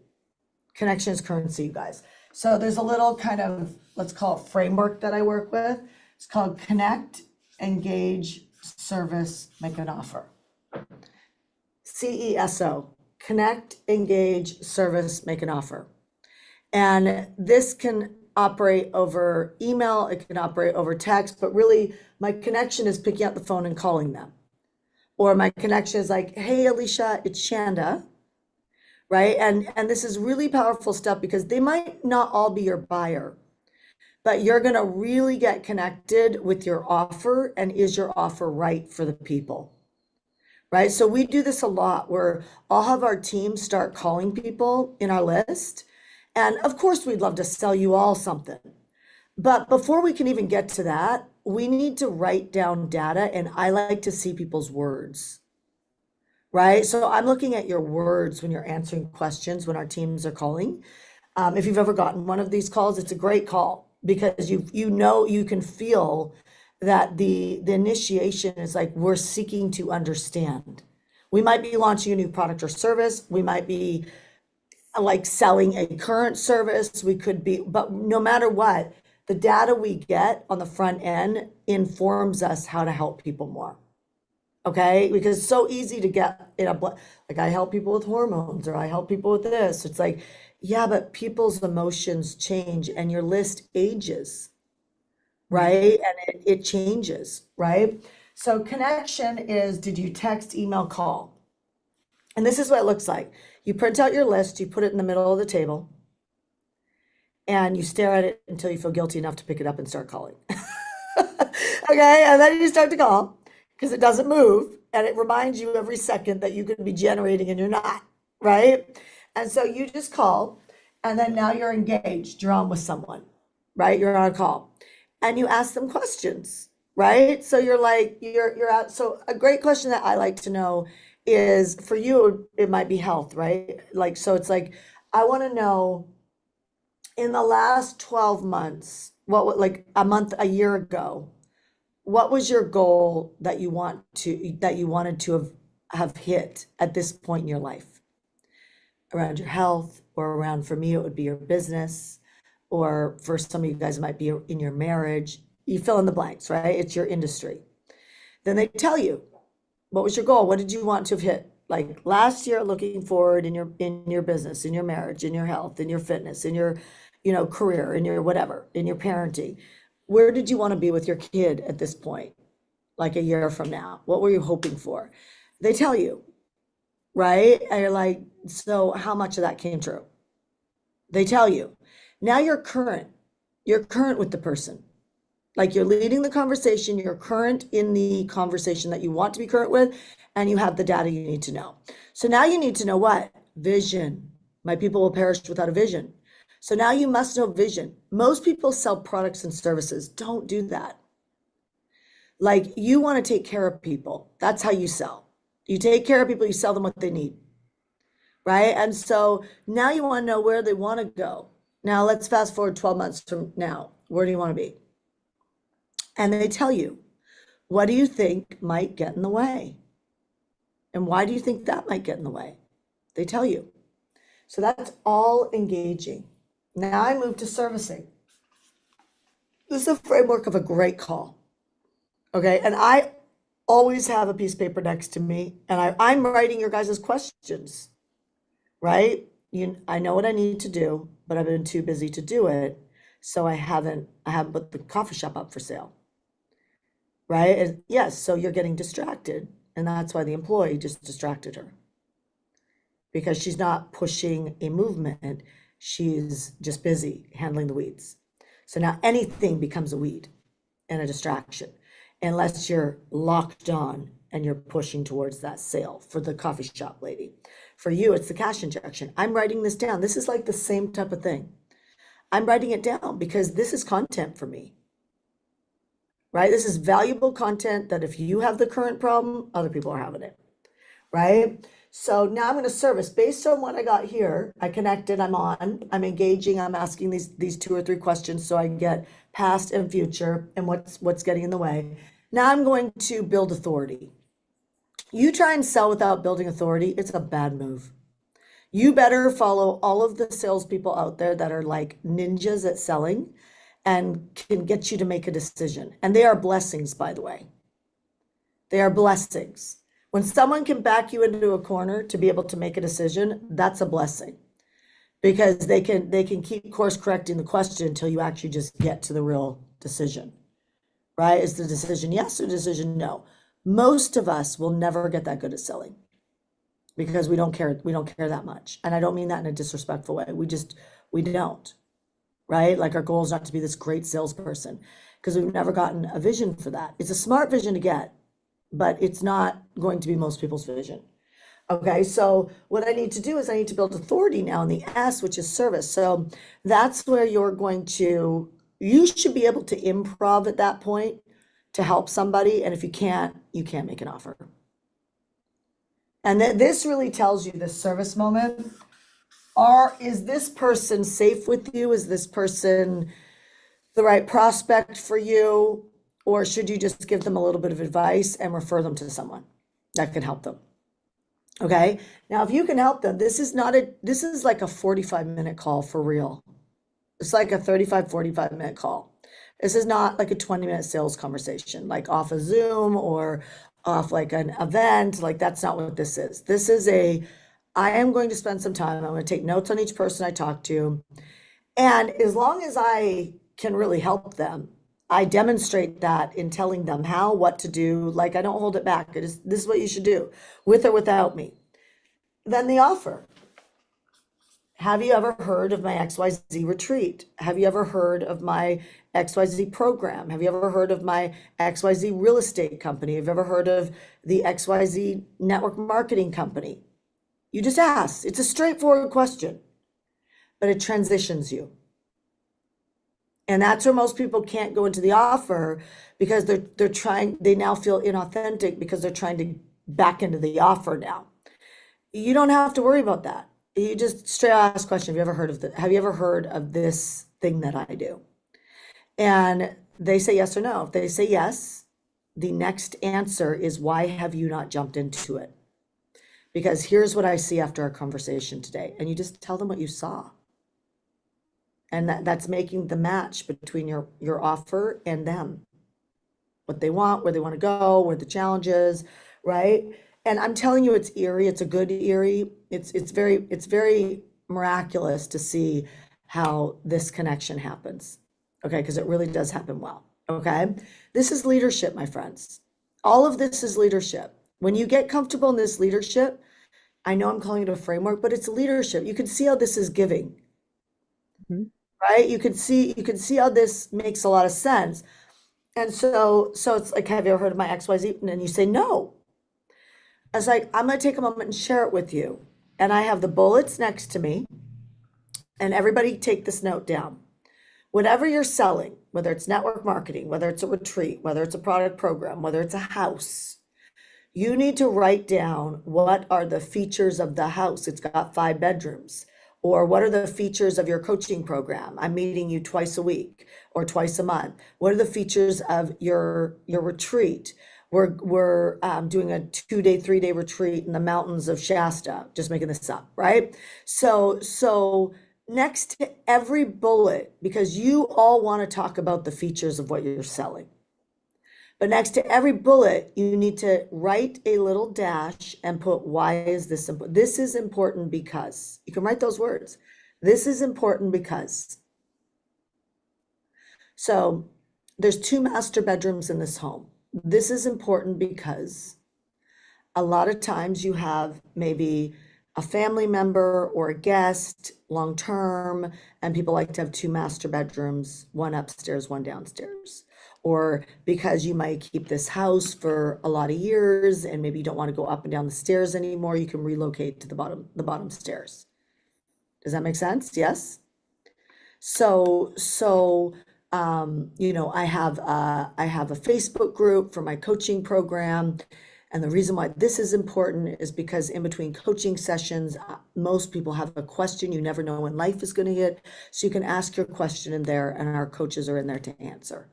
Connection is currency, you guys. So there's a little kind of, let's call it framework that I work with. It's called connect, engage, service, make an offer. CESO, connect, engage, service, make an offer. And this can operate over email, it can operate over text, but really my connection is picking up the phone and calling them. Or my connection is like, hey, Alicia, it's Shanda, right? And this is really powerful stuff because they might not all be your buyer, but you're going to really get connected with your offer, and is your offer right for the people? Right? So we do this a lot where I'll have our team start calling people in our list. And of course, we'd love to sell you all something. But before we can even get to that, we need to write down data, and I like to see people's words. Right? So I'm looking at your words when you're answering questions when our teams are calling. If you've ever gotten one of these calls, it's a great call because you can feel that the initiation is like, we're seeking to understand. We might be launching a new product or service. We might be like selling a current service. We could be, but no matter what, the data we get on the front end informs us how to help people more. Okay, because it's so easy to get in a, like I help people with hormones or I help people with this. It's like, yeah, but people's emotions change and your list ages, right? And it changes, right? So connection is, did you text, email, call? And this is what it looks like. You print out your list, you put it in the middle of the table, and you stare at it until you feel guilty enough to pick it up and start calling. Okay, and then you start to call because it doesn't move, and it reminds you every second that you could be generating and you're not, right? And so you just call, and then now you're engaged, you're on with someone, right? You're on a call, and you ask them questions, right? So you're like, you're out. So a great question that I like to know is, for you, it might be health, right? Like, so it's like, I want to know, in the last 12 months, like a month, a year ago, what was your goal that you wanted to have hit at this point in your life? Around your health, or around, for me, it would be your business, or for some of you guys, it might be in your marriage. You fill in the blanks, right? It's your industry. Then they tell you, what was your goal? What did you want to have hit? Like last year, looking forward in your business, in your marriage, in your health, in your fitness, in your, career, in your whatever, in your parenting. Where did you want to be with your kid at this point? Like a year from now? What were you hoping for? They tell you, right? And you're like, so how much of that came true? They tell you. Now you're current. You're current with the person. Like you're leading the conversation, you're current in the conversation that you want to be current with, and you have the data you need to know. So now you need to know what? Vision. My people will perish without a vision. So now you must know vision. Most people sell products and services. Don't do that. Like, you want to take care of people. That's how you sell. You take care of people, you sell them what they need, right? And so now you want to know where they want to go. Now let's fast forward 12 months from now. Where do you want to be? And they tell you, what do you think might get in the way? And why do you think that might get in the way? They tell you. So that's all engaging. Now I move to servicing. This is a framework of a great call. Okay, and I always have a piece of paper next to me, and I'm writing your guys' questions, right? I know what I need to do, but I've been too busy to do it, so I haven't put the coffee shop up for sale, right? And yes, so you're getting distracted, and that's why the employee just distracted her, because she's not pushing a movement. She's just busy handling the weeds. So now anything becomes a weed and a distraction, unless you're locked on and you're pushing towards that sale. For the coffee shop lady, for you, it's the cash injection. I'm writing this down. This is like the same type of thing. I'm writing it down because this is content for me, right? This is valuable content that if you have the current problem, other people are having it, right? So now I'm going to service based on what I got here. I connected, I'm on, I'm engaging, I'm asking these 2 or 3 questions so I can get past and future and what's getting in the way. Now I'm going to build authority. You try and sell without building authority, it's a bad move. You better follow all of the salespeople out there that are like ninjas at selling and can get you to make a decision. And they are blessings, by the way. They are blessings. When someone can back you into a corner to be able to make a decision, that's a blessing because they can keep course correcting the question until you actually just get to the real decision, right? Is the decision yes or decision no? Most of us will never get that good at selling because we don't care that much. And I don't mean that in a disrespectful way. We don't, right? Like our goal is not to be this great salesperson because we've never gotten a vision for that. It's a smart vision to get, but it's not going to be most people's vision. Okay, so what I need to do is I need to build authority now in the S, which is service. So that's where you should be able to improv at that point to help somebody. And if you can't make an offer. And this really tells you this service moment. Is this person safe with you? Is this person the right prospect for you? Or should you just give them a little bit of advice and refer them to someone that can help them? Okay. Now, if you can help them, this is like a 45-minute call for real. It's like a 45-minute call. This is not like a 20-minute sales conversation, like off a Zoom or off like an event. Like that's not what this is. This is I am going to spend some time. I'm going to take notes on each person I talk to. And as long as I can really help them, I demonstrate that in telling them how, what to do. Like I don't hold it back. This is what you should do with or without me. Then the offer. Have you ever heard of my XYZ retreat? Have you ever heard of my XYZ program? Have you ever heard of my XYZ real estate company? Have you ever heard of the XYZ network marketing company? You just ask. It's a straightforward question, but it transitions you. And that's where most people can't go into the offer because they now feel inauthentic because they're trying to back into the offer now. You don't have to worry about that. You just straight ask question, have you ever heard of this thing that I do? And they say yes or no. If they say yes, the next answer is why have you not jumped into it? Because here's what I see after our conversation today. And you just tell them what you saw. And that's making the match between your offer and them. What they want, where they want to go, where the challenge is, right? And I'm telling you, it's eerie. It's a good eerie. It's very miraculous to see how this connection happens. Okay, because it really does happen well. Okay, this is leadership, my friends. All of this is leadership. When you get comfortable in this leadership, I know I'm calling it a framework, but it's leadership. You can see how this is giving. Mm-hmm. Right? You can see how this makes a lot of sense. And so it's like, have you ever heard of my XYZ? And then you say no. I was like, I'm going to take a moment and share it with you. And I have the bullets next to me. And everybody take this note down. Whatever you're selling, whether it's network marketing, whether it's a retreat, whether it's a product program, whether it's a house, you need to write down what are the features of the house. It's got 5 bedrooms. Or what are the features of your coaching program? I'm meeting you twice a week or twice a month. What are the features of your retreat? We're doing a 2-day, 3-day retreat in the mountains of Shasta. Just making this up, right? So next to every bullet, because you all want to talk about the features of what you're selling. But next to every bullet, you need to write a little dash and put, why is this important? This is important because. You can write those words. This is important because. So there's 2 master bedrooms in this home. This is important because a lot of times you have maybe a family member or a guest long-term, and people like to have 2 master bedrooms, 1 upstairs, 1 downstairs. Or because you might keep this house for a lot of years and maybe you don't want to go up and down the stairs anymore, you can relocate to the bottom stairs. Does that make sense? Yes. So I have a Facebook group for my coaching program, And the reason why this is important is because in between coaching sessions, most people have a question. You never know when life is going to hit. So you can ask your question in there, and our coaches are in there to answer.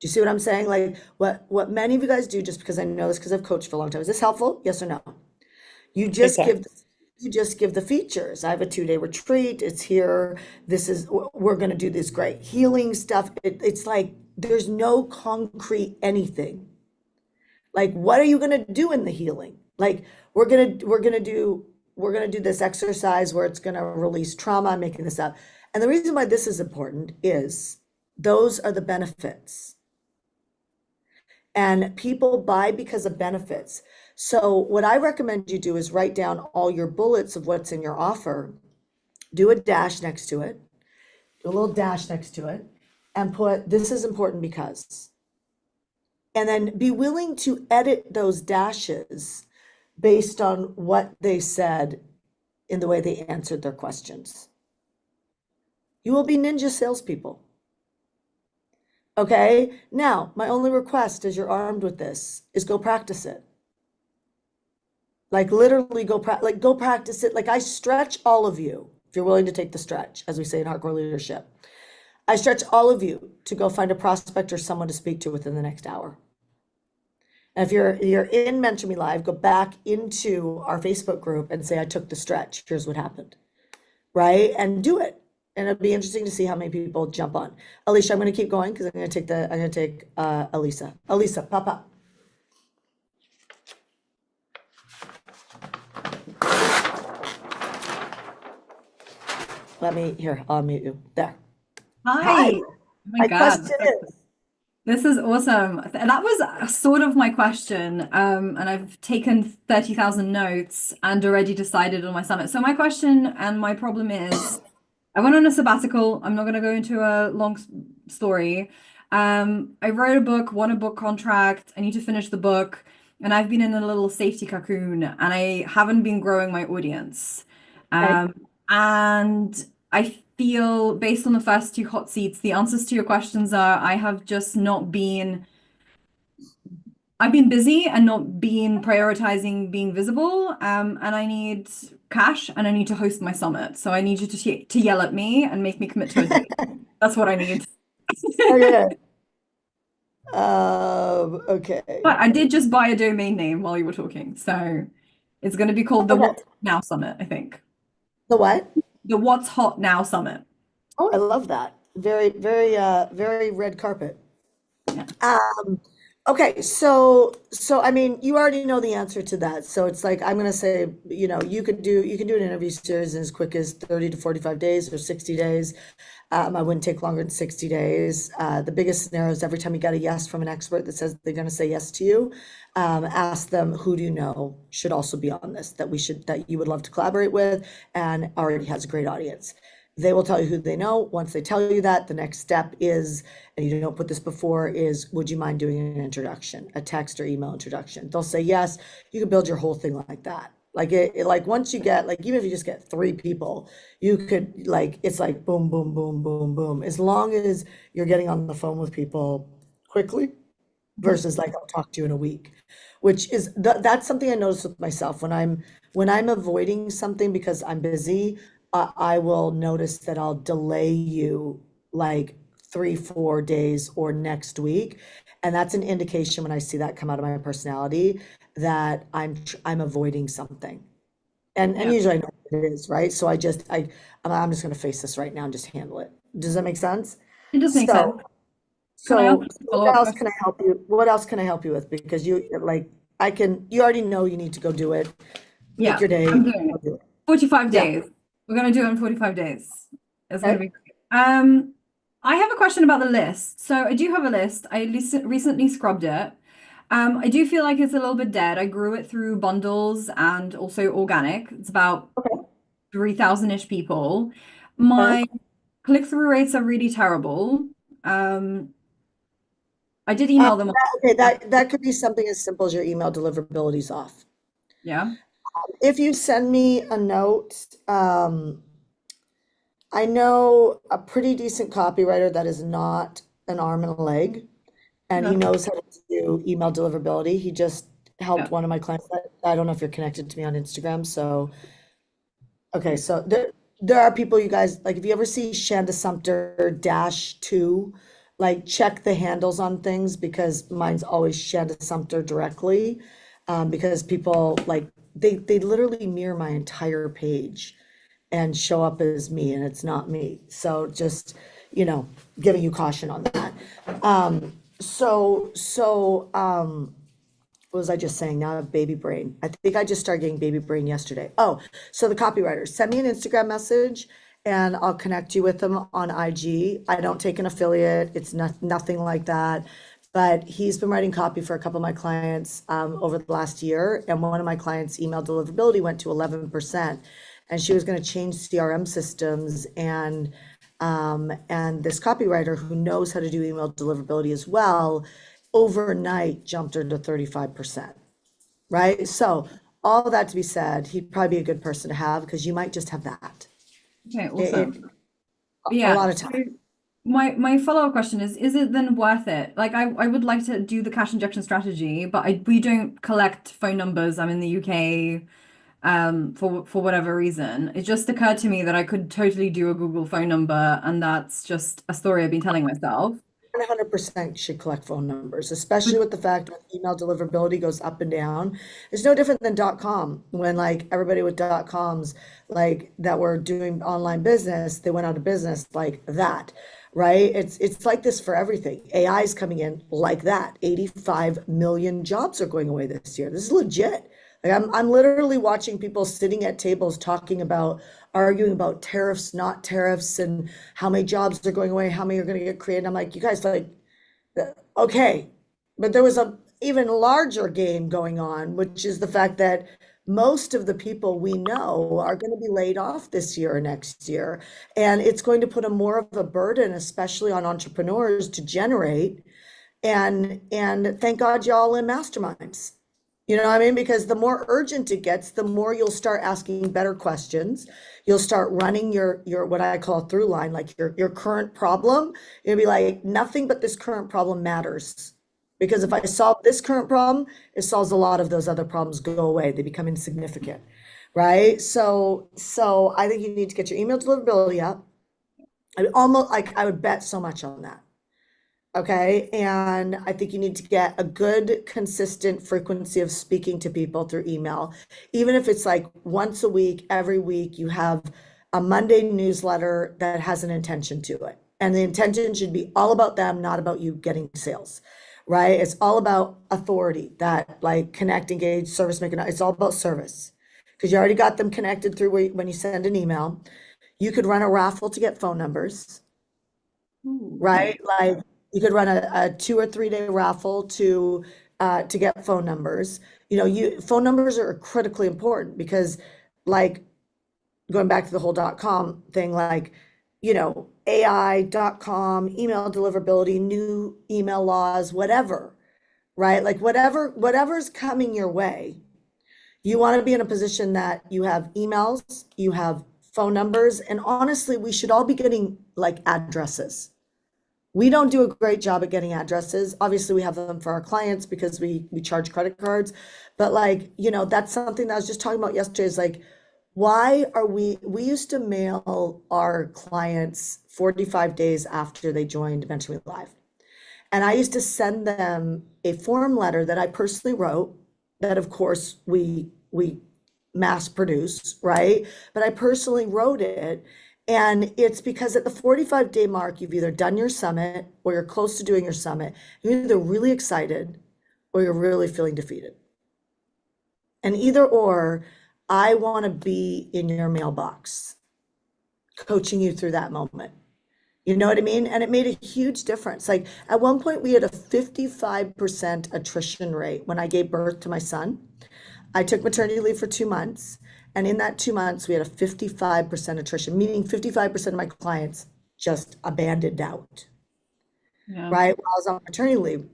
Do you see what I'm saying? Like what many of you guys do, just because I know this because I've coached for a long time. Is this helpful? Yes or no? You just Big time. give the features. I have a 2-day retreat. It's here. We're going to do this great healing stuff. It's like there's no concrete anything. Like, what are you going to do in the healing? Like, we're going to do this exercise where it's going to release trauma. I'm making this up. And the reason why this is important is those are the benefits. And people buy because of benefits. So what I recommend you do is write down all your bullets of what's in your offer, do a dash next to it, do a little dash next to it, and put, this is important because. And then be willing to edit those dashes based on what they said in the way they answered their questions. You will be ninja salespeople. Okay, now my only request as you're armed with this is go practice it. Like literally go practice it. Like I stretch all of you, if you're willing to take the stretch, as we say in hardcore leadership. I stretch all of you to go find a prospect or someone to speak to within the next hour. And if you're in Mentor Me Live, go back into our Facebook group and say, I took the stretch. Here's what happened, right? And do it. And it'll be interesting to see how many people jump on. Alicia, I'm going to keep going because I'm going to take Elisa. Elisa, pop up. I'll mute you. There. Hi. Oh my My God. question is, This is awesome. That was sort of my question. And I've taken 30,000 notes and already decided on my summit. So my question and my problem is, I went on a sabbatical. I'm not going to go into a long story. I wrote a book, won a book contract. I need to finish the book. And I've been in a little safety cocoon and I haven't been growing my audience. Okay. And I feel based on the first two hot seats, the answers to your questions are I have just not been, I've been busy and not been prioritizing being visible. And I need cash and I need to host my summit. So I need you to yell at me and make me commit to a date. That's what I need. Okay. Okay. But I did just buy a domain name while you were talking. So it's going to be called the Okay. What's Now Summit, I think. The what? The What's Hot Now Summit. Oh, I love that. Very, very red carpet. Yeah. Okay, so I mean, you already know the answer to that. So it's like I'm gonna say, you can do an interview series in as quick as 30 to 45 days or 60 days. I wouldn't take longer than 60 days. The biggest scenario is every time you get a yes from an expert that says they're gonna say yes to you, ask them who do you know should also be on this that you would love to collaborate with and already has a great audience. They will tell you who they know. Once they tell you that, the next step is, and you don't put this before, is would you mind doing an introduction, a text or email introduction? They'll say yes. You can build your whole thing like that. Like once you get, like, even if you just get 3 people, you could, like, it's like boom, boom, boom, boom, boom. As long as you're getting on the phone with people quickly versus like, I'll talk to you in a week, which is, that's something I notice with myself when I'm avoiding something because I'm busy. I will notice that I'll delay you like 3-4 days or next week. And that's an indication when I see that come out of my personality that I'm avoiding something. And Yeah. usually I know what it is, right? So I'm just gonna face this right now and just handle it. Does that make sense? It does make So, sense. Can I ask so a what follow-up else question? can I help you? What else can I help you with? Because you already know you need to go do it. Make Yeah, your day. I'm doing Go it. do it. 45 Yeah. days. We're going to do it in 45 days. It's going to Okay. be great. I have a question about the list. So I do have a list. I recently scrubbed it. I do feel like it's a little bit dead. I grew it through bundles and also organic. It's about Okay. 3,000-ish people. My click-through rates are really terrible. I did email them. Okay, that could be something as simple as your email deliverability's off. Yeah. If you send me a note, I know a pretty decent copywriter that is not an arm and a leg, and he Okay. knows how to do email deliverability. helped Yeah. one of my clients. I don't know if you're connected to me on Instagram, so okay, so there are people, you guys, like if you ever see Shanda Sumter dash two, like check the handles on things because mine's always Shanda Sumter directly. Because people like they literally mirror my entire page and show up as me and it's not me. So just, giving you caution on that. What was I just saying? Now I have baby brain. I think I just started getting baby brain yesterday. Oh, so the copywriters, send me an Instagram message and I'll connect you with them on IG. I don't take an affiliate. It's nothing like that. But he's been writing copy for a couple of my clients over the last year. And one of my clients' email deliverability went to 11%. And she was going to change CRM systems. And this copywriter who knows how to do email deliverability as well, overnight jumped her to 35%, right? So all that to be said, he'd probably be a good person to have because you might just have that. Okay, It, awesome. a Yeah. lot of time. So my follow-up question is it then worth it? Like I would like to do the cash injection strategy, but we don't collect phone numbers. I'm in the UK for whatever reason. It just occurred to me that I could totally do a Google phone number, and that's just a story I've been telling myself. 100% should collect phone numbers, especially But with the fact that email deliverability goes up and down. It's no different than .com when like everybody with .coms like that were doing online business, they went out of business like that, right? It's like this for everything. AI is coming in like that. 85 million jobs are going away this year. This is legit. Like I'm literally watching people sitting at tables talking about arguing about tariffs, not tariffs, and how many jobs are going away, how many are going to get created. I'm like, you guys like, okay, but there was a even larger game going on, which is the fact that most of the people we know are going to be laid off this year or next year, and it's going to put a more of a burden, especially on entrepreneurs, to generate. And thank God y'all in masterminds. You know what I mean? Because the more urgent it gets, the more you'll start asking better questions. You'll start running your what I call through line, like your current problem. You'll be like, nothing but this current problem matters. Because if I solve this current problem, it solves a lot of those other problems go away. They become insignificant. Right? So I think you need to get your email deliverability up. I mean, almost like I would bet so much on that. Okay, and I think you need to get a good, consistent frequency of speaking to people through email. Even if it's like once a week, every week, you have a Monday newsletter that has an intention to it. And the intention should be all about them, not about you getting sales, right? It's all about authority, that like connect, engage, service, make it. It's all about service because you already got them connected through when you send an email. You could run a raffle to get phone numbers, Ooh, right? okay. Like you could run a 2 or 3 day raffle to get phone numbers. Phone numbers are critically important because like going back to the whole .com thing, like, AI.com, email deliverability, new email laws, whatever, right? Like whatever's coming your way, you want to be in a position that you have emails, you have phone numbers, and honestly, we should all be getting like addresses. We don't do a great job at getting addresses. Obviously, we have them for our clients because we charge credit cards. But like, that's something that I was just talking about yesterday is like, why are we used to mail our clients 45 days after they joined Mentor Me Live. And I used to send them a form letter that I personally wrote that of course we mass produce, right? But I personally wrote it. And it's because at the 45-day mark, you've either done your summit or you're close to doing your summit. You're either really excited or you're really feeling defeated. And either or, I want to be in your mailbox, coaching you through that moment. You know what I mean? And it made a huge difference. Like at one point, we had a 55% attrition rate when I gave birth to my son. I took maternity leave for 2 months. And in that 2 months, we had a 55% attrition, meaning 55% of my clients just abandoned out, Yeah. right? While I was on maternity leave.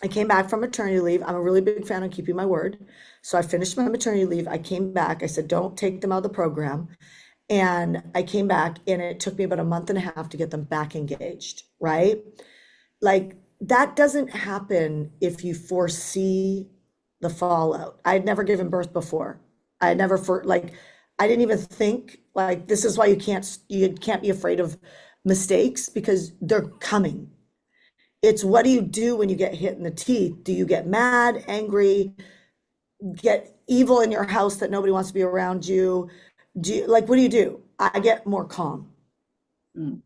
I came back from maternity leave. I'm a really big fan of keeping my word. So I finished my maternity leave. I came back. I said, don't take them out of the program. And I came back and it took me about a month and a half to get them back engaged, right? Like that doesn't happen if you foresee the fallout. I had never given birth before. I had never I didn't even think like this is why you can't be afraid of mistakes because they're coming. It's what do you do when you get hit in the teeth? Do you get mad, angry, get evil in your house that nobody wants to be around you? What do you do? I get more calm. Mm.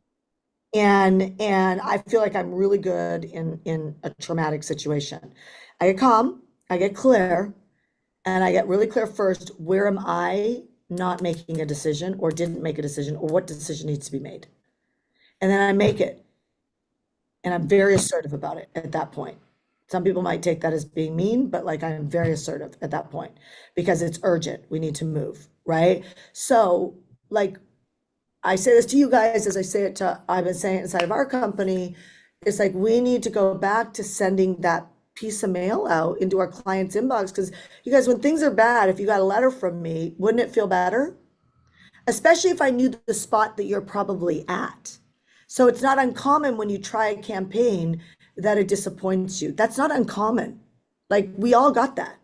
And I feel like I'm really good in a traumatic situation. I get calm, I get clear, and I get really clear first, where am I not making a decision or didn't make a decision or what decision needs to be made? And then I make it. And I'm very assertive about it at that point. Some people might take that as being mean, but like I'm very assertive at that point because it's urgent. We need to move, right? So like I say this to you guys as I say it to, I've been saying it inside of our company. It's like we need to go back to sending that piece of mail out into our clients' inbox because you guys, when things are bad, if you got a letter from me, wouldn't it feel better? Especially if I knew the spot that you're probably at. So it's not uncommon when you try a campaign that it disappoints you. That's not uncommon. Like we all got that.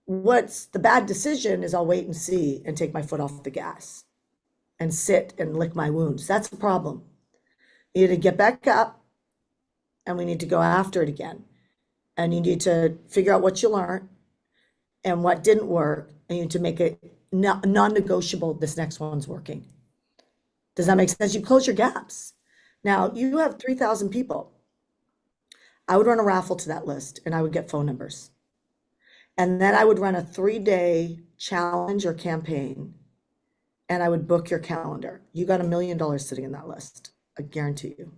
What's the bad decision is I'll wait and see and take my foot off the gas and sit and lick my wounds. That's the problem. You need to get back up and we need to go after it again. And you need to figure out what you learned and what didn't work. And you need to make it non-negotiable. This next one's working. Does that make sense? You close your gaps. Now you have 3,000 people. I would run a raffle to that list and I would get phone numbers. And then I would run a 3-day challenge or campaign and I would book your calendar. You got $1 million sitting in that list. I guarantee you.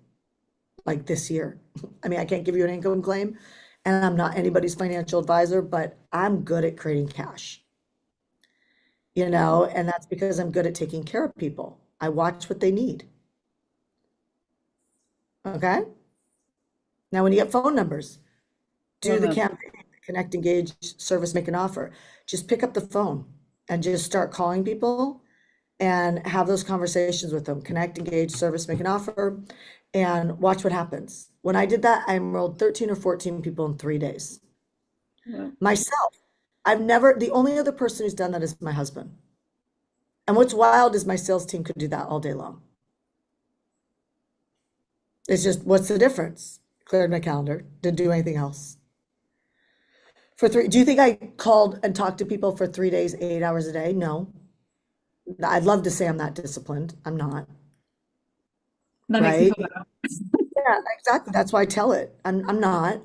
Like this year. I mean, I can't give you an income claim and I'm not anybody's financial advisor, but I'm good at creating cash. You know, and that's because I'm good at taking care of people. I watch what they need. Okay? Now, when you get phone numbers, do the campaign, connect, engage, service, make an offer. Just pick up the phone and just start calling people and have those conversations with them. Connect, engage, service, make an offer, and watch what happens. When I did that, I enrolled 13 or 14 people in 3 days. Yeah. Myself, the only other person who's done that is my husband. And what's wild is my sales team could do that all day long. It's just, what's the difference? Cleared my calendar, didn't do anything else. Do you think I called and talked to people for 3 days, 8 hours a day? No. I'd love to say I'm that disciplined. I'm not. That makes me Right? feel better. Yeah, exactly. That's why I tell it. I'm not.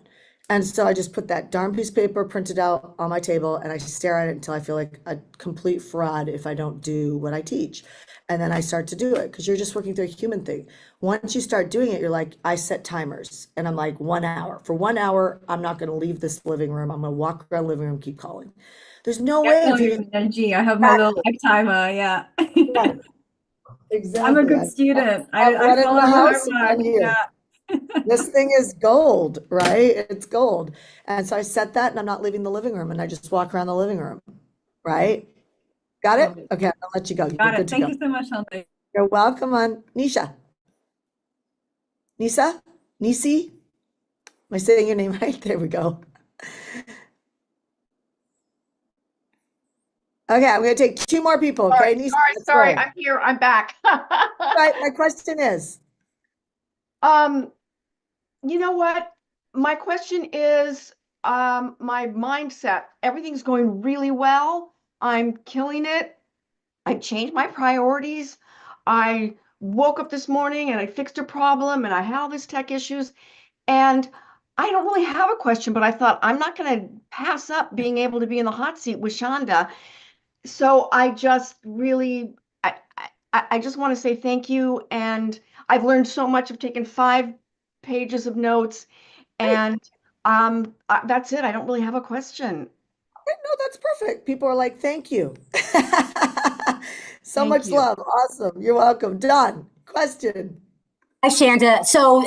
And so I just put that darn piece of paper printed out on my table and I stare at it until I feel like a complete fraud if I don't do what I teach. And then I start to do it because you're just working through a human thing. Once you start doing it, you're like, I set timers and I'm like 1 hour. For 1 hour, I'm not going to leave this living room. I'm going to walk around the living room, keep calling. There's no way if you I have my little egg timer. Yeah. yeah, exactly. I'm a good student. I've I run in follow the the house homework. and here. Yeah. This thing is gold, right? It's gold. And so I set that and I'm not leaving the living room and I just walk around the living room, right? Got it? Okay, I'll let you go. You're Got good it. to Thank go. you so much, Shanda. You're welcome on Nisha. Nisa? Nisi? Am I saying your name right? There we go. Okay, I'm going to take 2 more people. Okay, Nisa, let's Sorry, go. I'm here. I'm back. Right, my question is, You know what? My question is, my mindset. Everything's going really well. I'm killing it. I changed my priorities. I woke up this morning and I fixed a problem and I had all these tech issues. And I don't really have a question, but I thought I'm not going to pass up being able to be in the hot seat with Shanda. So I just really, I just want to say thank you. And I've learned so much. I've taken 5 pages of notes, and that's it. I don't really have a question. no, that's perfect. People are like, thank you. So Thank much you. love. Awesome. You're welcome. Done. Question. Hi, Shanda. So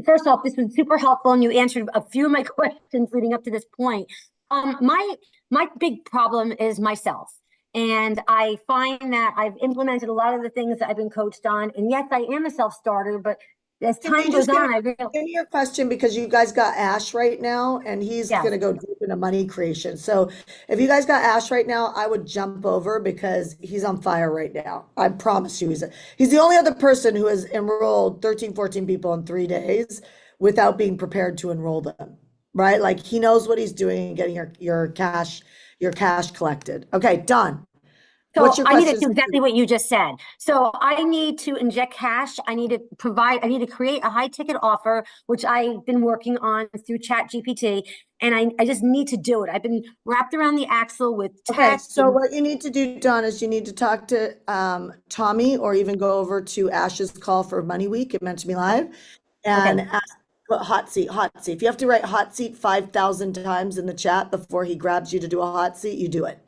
first off, this was super helpful and you answered a few of my questions leading up to this point. My big problem is myself. And I find that I've implemented a lot of the things that I've been coached on. And yes, I am a self-starter, but as Can we time just goes get on, a- I realize, Give me your question because you guys got Ash right now and he's yes, gonna go deep into money creation. So if you guys got Ash right now, I would jump over because he's on fire right now. I promise you, he's the only other person who has enrolled 13, 14 people in 3 days without being prepared to enroll them, right? Like he knows what he's doing and getting your cash collected. Okay, done. What's so your I need to question? do exactly what you just said. So I need to inject cash. I need to create a high ticket offer, which I've been working on through Chat GPT. And I just need to do it. I've been wrapped around the axle with Okay, tests. so what you need to do, Don, is you need to talk to Tommy or even go over to Ash's call for Money Week at Meant to Be Live and ask, put hot seat, hot seat. If you have to write hot seat 5,000 times in the chat before he grabs you to do a hot seat, you do it.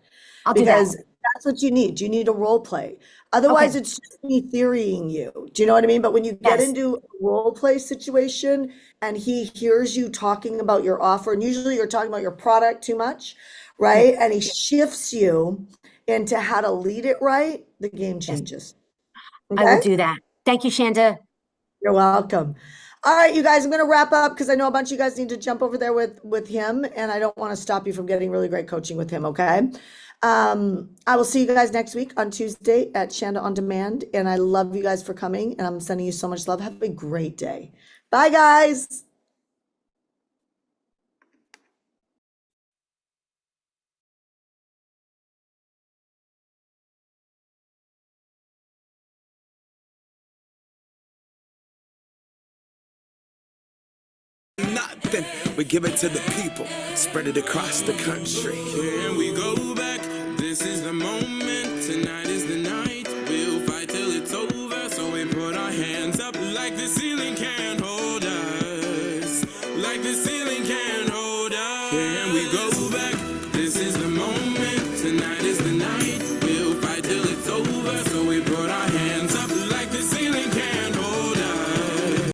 I'll do that. Because that's what you need. You need a role play. Otherwise, Okay. it's just me theorying you. Do you know what I mean? But when you get Yes. into a role play situation and he hears you talking about your offer, and usually you're talking about your product too much, right? And he shifts you into how to lead it right, the game changes. I will Okay? do that. Thank you, Shanda. You're welcome. All right, you guys, I'm going to wrap up because I know a bunch of you guys need to jump over there with him, and I don't want to stop you from getting really great coaching with him, okay? I will see you guys next week on Tuesday at Shanda On Demand, and I love you guys for coming, and I'm sending you so much love. Have a great day. Bye, guys. Nothing, we give it to the people, spread it across the country. Here we go back, this is the moment, tonight is the night, we'll fight till it's over, so we put our hands up like the ceiling can't hold us, like the ceiling can't hold us. Here we go back.